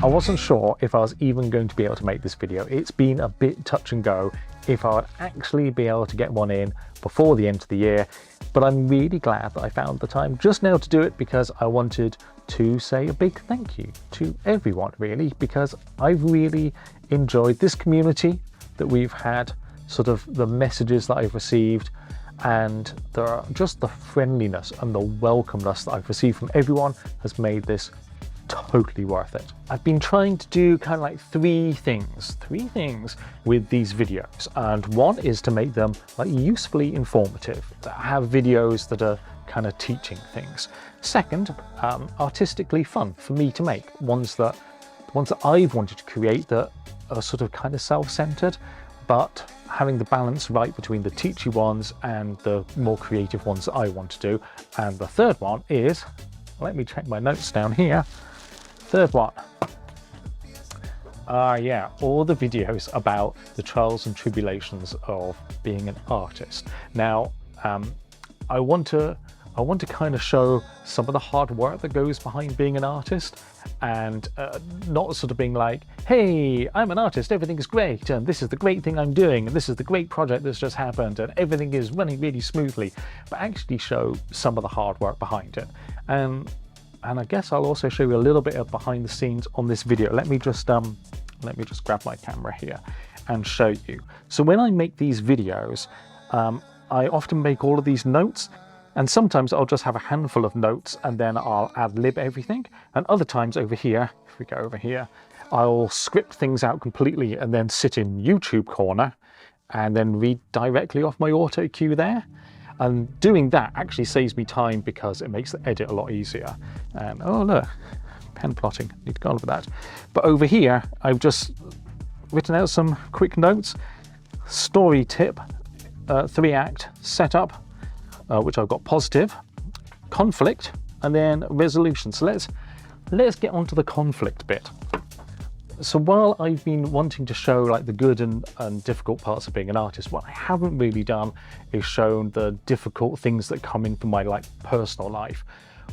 I wasn't sure if I was even going to be able to make this video. It's been a bit touch and go if I would actually be able to get one in before the end of the year, but I'm really glad that I found the time just now to do it, because I wanted to say a big thank you to everyone, really, because I've really enjoyed this community that we've had, sort of the messages that I've received, and just the friendliness and the welcomeness that I've received from everyone has made this totally worth it. I've been trying to do kind of like three things with these videos, and one is to make them like usefully informative, to have videos that are kind of teaching things. Second, artistically fun for me to make, ones that I've wanted to create that are sort of kind of self-centered, but having the balance right between the teachy ones and the more creative ones that I want to do. And the third one is, let me check my notes down here. Third one, yeah, all the videos about the trials and tribulations of being an artist. Now, I want to kind of show some of the hard work that goes behind being an artist, and not sort of being like, hey, I'm an artist, everything is great, and this is the great thing I'm doing, and this is the great project that's just happened, and everything is running really smoothly, but actually show some of the hard work behind it. And I guess I'll also show you a little bit of behind the scenes on this video. Let me just grab my camera here and show you. So when I make these videos, I often make all of these notes, and sometimes I'll just have a handful of notes and then I'll ad-lib everything. And other times over here, if we go over here, I'll script things out completely and then sit in YouTube corner and then read directly off my auto cue there. And doing that actually saves me time because it makes the edit a lot easier. And oh look, pen plotting, need to go on with that. But over here, I've just written out some quick notes. Story tip, 3-act setup, which I've got positive, conflict, and then resolution. So let's get onto the conflict bit. So while I've been wanting to show like the good and difficult parts of being an artist, what I haven't really done is shown the difficult things that come in from my like personal life,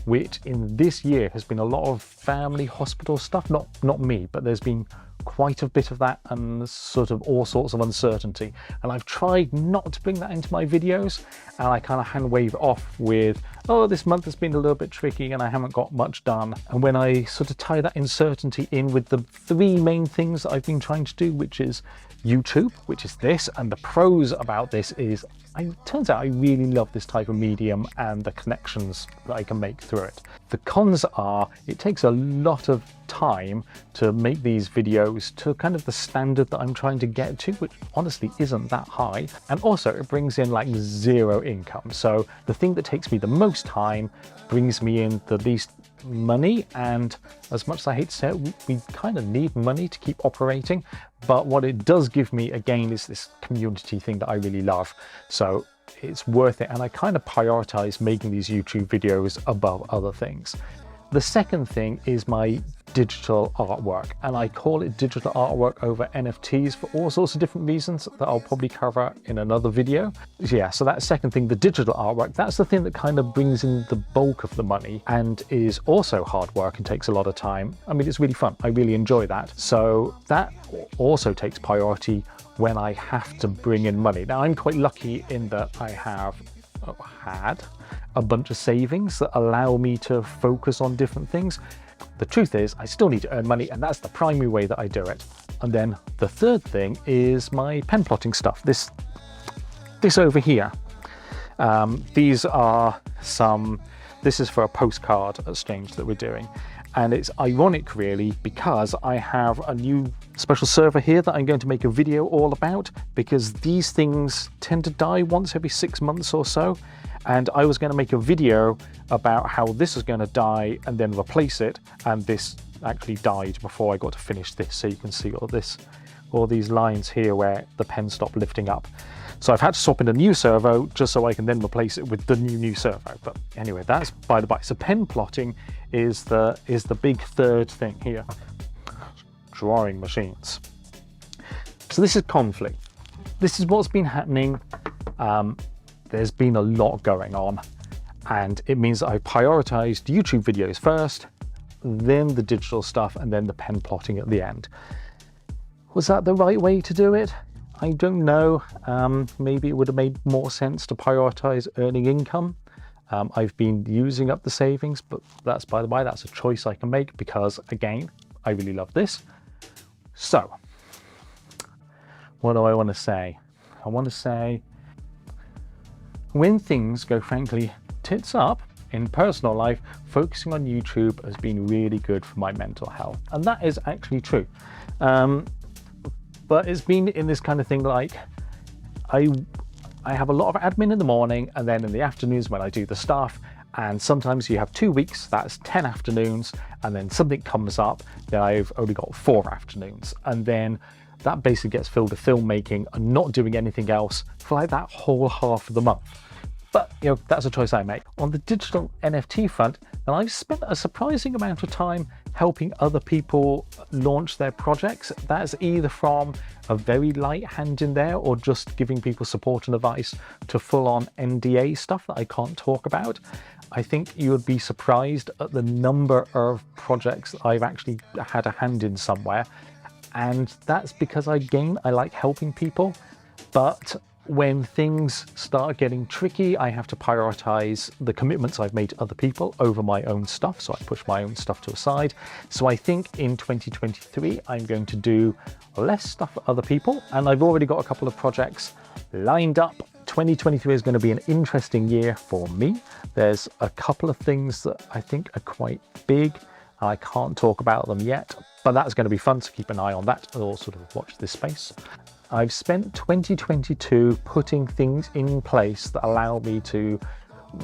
which in this year has been a lot of family hospital stuff. Not me, but there's been quite a bit of that and sort of all sorts of uncertainty. And I've tried not to bring that into my videos, and I kind of hand wave off with, oh, this month has been a little bit tricky and I haven't got much done. And when I sort of tie that uncertainty in with the three main things that I've been trying to do, which is YouTube, which is this, and the pros about this is, it turns out I really love this type of medium and the connections that I can make through it. The cons are, it takes a lot of time to make these videos to kind of the standard that I'm trying to get to, which honestly isn't that high. And also it brings in like zero income. So the thing that takes me the most time brings me in the least money, and as much as I hate to say it, we kind of need money to keep operating, but what it does give me again is this community thing that I really love, so it's worth it, and I kind of prioritize making these YouTube videos above other things. The second thing is my digital artwork, and I call it digital artwork over NFTs for all sorts of different reasons that I'll probably cover in another video. Yeah, so that second thing, the digital artwork, that's the thing that kind of brings in the bulk of the money and is also hard work and takes a lot of time. I mean, it's really fun. I really enjoy that. So that also takes priority when I have to bring in money. Now, I'm quite lucky in that I have had a bunch of savings that allow me to focus on different things. The truth is, I still need to earn money, and that's the primary way that I do it. And then the third thing is my pen plotting stuff. This over here. These are this is for a postcard exchange that we're doing. And it's ironic really, because I have a new special server here that I'm going to make a video all about, because these things tend to die once every 6 months or so. And I was going to make a video about how this is going to die and then replace it, and this actually died before I got to finish this, so you can see all these lines here where the pen stopped lifting up. So I've had to swap in a new servo just so I can then replace it with the new servo. But anyway, that's by the by. So pen plotting is the big third thing here. Drawing machines. So this is conflict. This is what's been happening. There's been a lot going on, and it means that I prioritized YouTube videos first, then the digital stuff, and then the pen plotting at the end. Was that the right way to do it? I don't know. Maybe it would have made more sense to prioritize earning income. I've been using up the savings, but that's, by the way, that's a choice I can make because, again, I really love this. So, what do I want to say? I want to say, when things go, frankly, tits up in personal life, focusing on YouTube has been really good for my mental health. And that is actually true. But it's been in this kind of thing like, I have a lot of admin in the morning, and then in the afternoons when I do the stuff, and sometimes you have 2 weeks, that's 10 afternoons, and then something comes up, then I've only got 4 afternoons. And then that basically gets filled with filmmaking and not doing anything else for like that whole half of the month. But, you know, that's a choice I make. On the digital NFT front, and I've spent a surprising amount of time helping other people launch their projects. That's either from a very light hand in there or just giving people support and advice to full-on NDA stuff that I can't talk about. I think you would be surprised at the number of projects I've actually had a hand in somewhere. And that's because, again, I like helping people. But when things start getting tricky, I have to prioritize the commitments I've made to other people over my own stuff. So I push my own stuff to a side. So I think in 2023, I'm going to do less stuff for other people. And I've already got a couple of projects lined up. 2023 is going to be an interesting year for me. There's a couple of things that I think are quite big. I can't talk about them yet, but that's going to be fun. So keep an eye on that or sort of watch this space. I've spent 2022 putting things in place that allow me to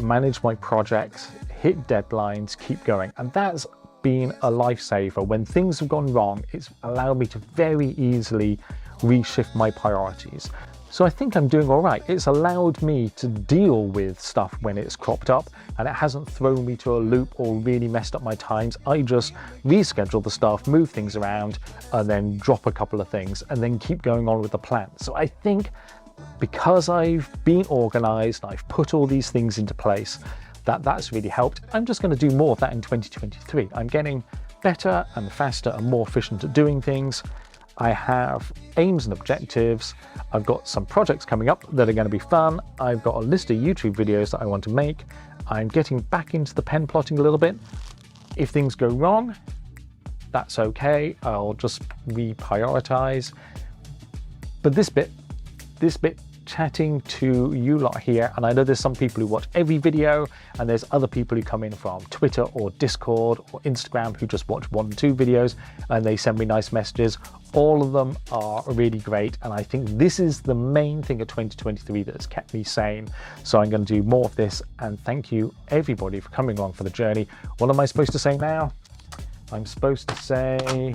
manage my projects, hit deadlines, keep going. And that's been a lifesaver. When things have gone wrong, it's allowed me to very easily reshift my priorities. So I think I'm doing all right. It's allowed me to deal with stuff when it's cropped up, and it hasn't thrown me to a loop or really messed up my times. I just reschedule the stuff, move things around, and then drop a couple of things and then keep going on with the plan. So I think because I've been organized, I've put all these things into place, that's really helped. I'm just going to do more of that in 2023. I'm getting better and faster and more efficient at doing things. I have aims and objectives. I've got some projects coming up that are going to be fun. I've got a list of YouTube videos that I want to make. I'm getting back into the pen plotting a little bit. If things go wrong, that's okay. I'll just reprioritize. But this bit, chatting to you lot here, and I know there's some people who watch every video, and there's other people who come in from Twitter or Discord or Instagram who just watch 1 or 2 videos and they send me nice messages. All of them are really great, and I think this is the main thing of 2023 that has kept me sane. So I'm going to do more of this, and thank you everybody for coming along for the journey. What am I supposed to say now? I'm supposed to say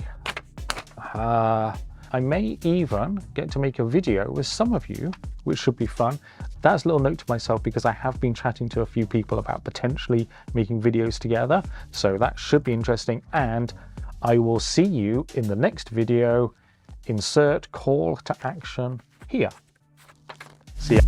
I may even get to make a video with some of you, which should be fun. That's a little note to myself because I have been chatting to a few people about potentially making videos together. So that should be interesting. And I will see you in the next video. Insert call to action here. See ya.